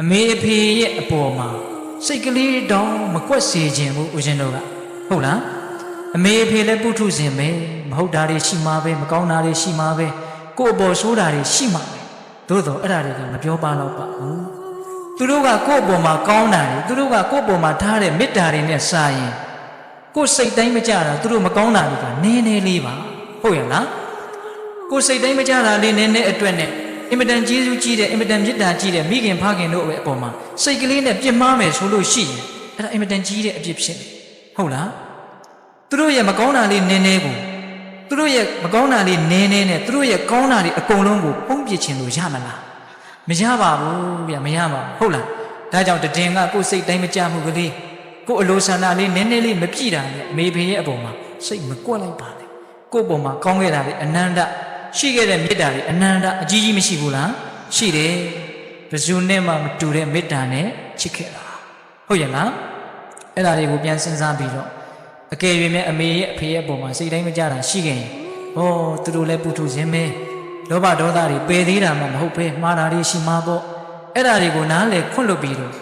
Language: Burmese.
အမေအဖေရဲ့အပေါ်မှာစိတ်ကလေးတောင်မကွက်စေခြင်းဘူးဦးဇင်းတို့ကဟုတ်လားအမေအဖေလည်းပုထုဇဉ်ပဲမဟုတ်တာတွေရှိမှာပဲမကောင်းတာတွေရှိမှာပဲကိုယ့်အပေါ်ဆိုးတာတွေရှိမှာပဲသို့တော့အဲ့ဒါတွေကမပြောပါတော့ပါဘူးသူတို့ကကိုယ့်အပေါ်မှာကောင်းတာတွေသူတို့ကကိုယ့်အပေါ်မှာထားတဲ့မေတ္တာတွေနဲ့စာရင်ကိုယ်စိတ်တိုင်းမကြတာသူတို့မကောင်းတာတွေကနည်းနည်းလေးပါဟုတ်ရဲ့လားကိုယ်စိတ်တိုင်းမကြတာလေးနည်းနည်းအတွက်နဲ့အင်မတန်ကျေးဇူးကြီးတဲ့အင်မတန်မေတ္တာကြီးတဲ့မိခင်ဖခင်တို့ရဲ့အပေါ်မှာစိတ်ကလေးနဲ့ပြစ်မှားမယ်ဆိုလို့ရှိရင်အဲ့ဒါအင်မတန်ကြီးတဲ့အပြစ်ဖြစ်တယ်ဟုတ်လားသူတို့ရဲ့မကောင်းတာလေးနည်းနည်းကိုသူတို့ရဲ့မကောင်းတာလေးနည်းနည်းနဲ့သူတို့ရဲ့ကောင်းတာတွေအကုန်လုံးကိုပုံပြစ်ခြင်းလို့ရမလားမရပါဘူးဗျမရပါဘူးဟုတ်လားဒါကြောင့်တည်င်ကကိုယ်စိတ်တိုင်းမကြမှုကလေးကိုယ်အလိုဆန္ဒလေးနည်းနည်းလေးမပြည့်တာနဲ့အမေဖေရဲ့အပေါ်မှာစိတ်မကွက်လိုက်ပါနဲ့ကိုယ့်အပေါ်မှာကောင်းခဲ့တာတွေအနန္တရှိခဲ့တဲ့မေတ္တာတွေအနန္တအကြီးကြီးမရှိဘူးလားရှိတယ်ဘယ်သူနဲ့မှမတူတဲ့မေတ္တာနဲ့ချစ်ခဲ့တာဟုတ်ရဲ့လားအဲ့ဒါတွေကိုပြန်စဉ်းစားပြီးတော့အကယ်၍မဲ့အမေရဲ့အဖေရဲ့အပေါ်မှာစိတ်တိုင်းမကြတာရှိခဲ့ရင်ဟောသူတို့လည်းပုထုဇဉ်ပဲလောဘဒေါသတွေပယ်သေးတာမှမဟုတ်ပဲမှားတာတွေရှိမှာပေါ့အဲ့ဒါတွေကိုနားလေခွန့်လွတ်ပြီးတော့